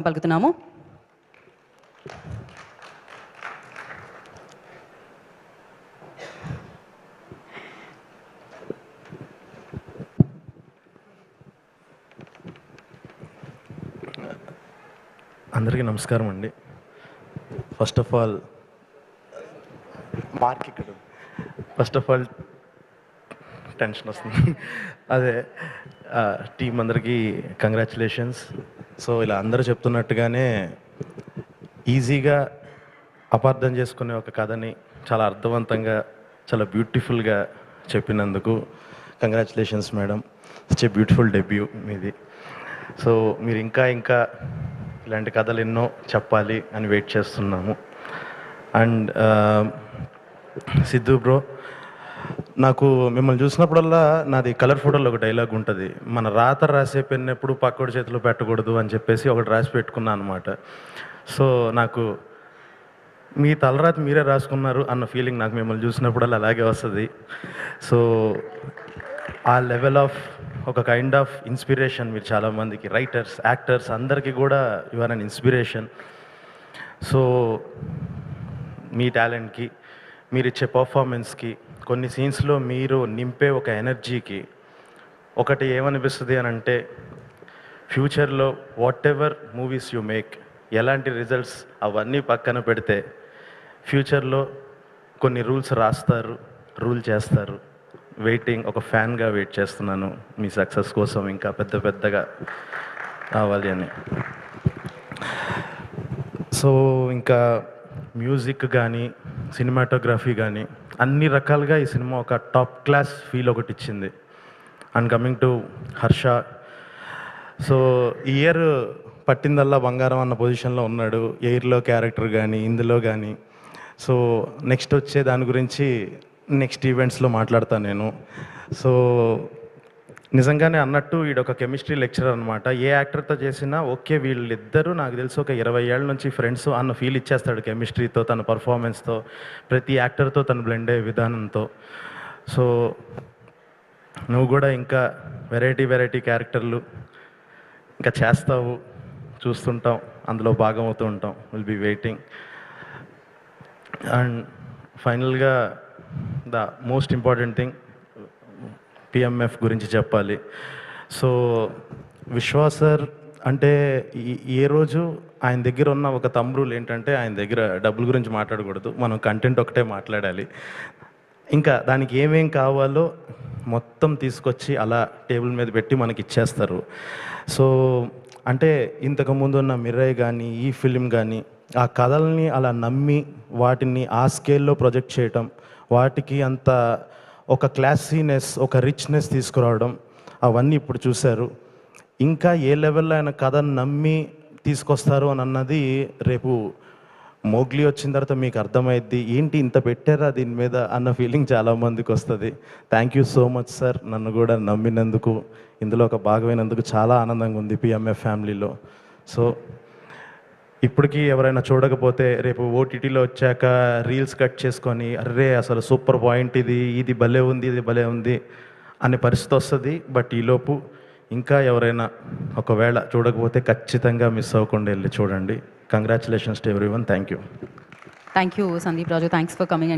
పలుకుతున్నాము. అందరికీ నమస్కారం అండి. ఫస్ట్ ఆఫ్ ఆల్ టెన్షన్ వస్తుంది. అదే టీం అందరికీ కంగ్రాచులేషన్స్. సో ఇలా అందరూ చెప్తున్నట్టుగానే ఈజీగా అపార్థం చేసుకునే ఒక కథని చాలా అర్థవంతంగా చాలా బ్యూటిఫుల్గా చెప్పినందుకు congratulations madam. It's a beautiful debut మీది. సో మీరు ఇంకా ఇలాంటి కథలు ఎన్నో చెప్పాలి అని వెయిట్ చేస్తున్నాము. అండ్ సిద్ధు బ్రో, నాకు మిమ్మల్ని చూసినప్పుడల్లా నాది కలర్ ఫోటోలో ఒక డైలాగ్ ఉంటుంది, మన రాత రాసే పెన్ను ఎప్పుడు పక్కోడి చేతిలో పెట్టకూడదు అని చెప్పేసి ఒకటి రాసి పెట్టుకున్నాను అనమాట. సో నాకు మీ తలరాత మీరే రాసుకున్నారు అన్న ఫీలింగ్ నాకు మిమ్మల్ని చూసినప్పుడల్లా అలాగే వస్తుంది. సో ఆ లెవెల్ ఆఫ్ ఒక కైండ్ ఆఫ్ ఇన్స్పిరేషన్ మీరు చాలామందికి, రైటర్స్, యాక్టర్స్ అందరికీ కూడా you are an inspiration. So మీ టాలెంట్కి, మీరు ఇచ్చే పర్ఫార్మెన్స్కి, కొన్ని సీన్స్లో మీరు నింపే ఒక ఎనర్జీకి ఒకటి ఏమనిపిస్తుంది అని అంటే, ఫ్యూచర్లో what ever movies you make, ఎలాంటి రిజల్ట్స్ అవన్నీ పక్కన పెడితే ఫ్యూచర్లో కొన్ని రూల్స్ రాస్తారు, రూల్ చేస్తారు. వెయిటింగ్, ఒక ఫ్యాన్గా వెయిట్ చేస్తున్నాను మీ సక్సెస్ కోసం, ఇంకా పెద్దగా రావాలి అని. సో ఇంకా మ్యూజిక్ కానీ సినిమాటోగ్రఫీ కానీ అన్ని రకాలుగా ఈ సినిమా ఒక టాప్ క్లాస్ ఫీల్ ఒకటి ఇచ్చింది. And coming to Harsha, so ఈ ఇయర్ పట్టిందల్లా బంగారం అన్న పొజిషన్లో ఉన్నాడు, ఎయిర్లో క్యారెక్టర్ కానీ ఇందులో కానీ. సో నెక్స్ట్ వచ్చే దాని గురించి నెక్స్ట్ ఈవెంట్స్లో మాట్లాడతాను నేను. సో నిజంగానే అన్నట్టు వీడొక కెమిస్ట్రీ లెక్చరర్ అనమాట. ఏ యాక్టర్తో చేసినా ఓకే, వీళ్ళిద్దరూ నాకు తెలిసి ఒక 20 ఏళ్ళ నుంచి ఫ్రెండ్స్ అన్న ఫీల్ ఇచ్చేస్తాడు కెమిస్ట్రీతో, తన పర్ఫార్మెన్స్తో, ప్రతి యాక్టర్తో తను బ్లెండ్ అయ్యే విధానంతో. సో నువ్వు కూడా ఇంకా వెరైటీ క్యారెక్టర్లు ఇంకా చేస్తావు, చూస్తుంటాం, అందులో భాగం అవుతూ ఉంటాం. Will be waiting. అండ్ ఫైనల్గా the most important thing, PMF గురించి చెప్పాలి. సో విశ్వాస్ సార్ అంటే ఏ రోజు ఆయన దగ్గర ఉన్న ఒక తమ్ముళ్ళు ఏంటంటే, ఆయన దగ్గర డబ్బుల గురించి మాట్లాడకూడదు, మనం కంటెంట్ ఒకటే మాట్లాడాలి. ఇంకా దానికి ఏమేం కావాలో మొత్తం తీసుకొచ్చి అలా టేబుల్ మీద పెట్టి మనకి ఇచ్చేస్తారు. సో అంటే ఇంతకుముందు ఉన్న మిర్రయ్ కానీ ఈ ఫిలిం కానీ ఆ కథల్ని అలా నమ్మి వాటిని ఆ స్కేల్లో ప్రొజెక్ట్ చేయటం, వాటికి అంత ఒక క్లాసీనెస్, ఒక రిచ్నెస్ తీసుకురావడం, అవన్నీ ఇప్పుడు చూశారు. ఇంకా ఏ లెవెల్లో ఆయన కథను నమ్మి తీసుకొస్తారు అని అన్నది రేపు మోగ్లీ వచ్చిన తర్వాత మీకు అర్థమైద్ది, ఏంటి ఇంత పెట్టారా దీని మీద అన్న ఫీలింగ్ చాలామందికి వస్తుంది. Thank you so much sir, నన్ను కూడా నమ్మినందుకు, ఇందులో ఒక భాగమైనందుకు చాలా ఆనందంగా ఉంది పిఎంఎఫ్ ఫ్యామిలీలో. సో ఇప్పటికీ ఎవరైనా చూడకపోతే రేపు ఓటీటీలో వచ్చాక రీల్స్ కట్ చేసుకొని అర్రే అసలు సూపర్ పాయింట్ ఇది భలే ఉంది, ఇది భలే ఉంది అనే పరిస్థితి వస్తుంది. బట్ ఈలోపు ఇంకా ఎవరైనా ఒకవేళ చూడకపోతే ఖచ్చితంగా మిస్ అవ్వకుండా వెళ్ళి చూడండి. Congratulations to everyone. Thank you Sandeep Raju. Thanks for coming.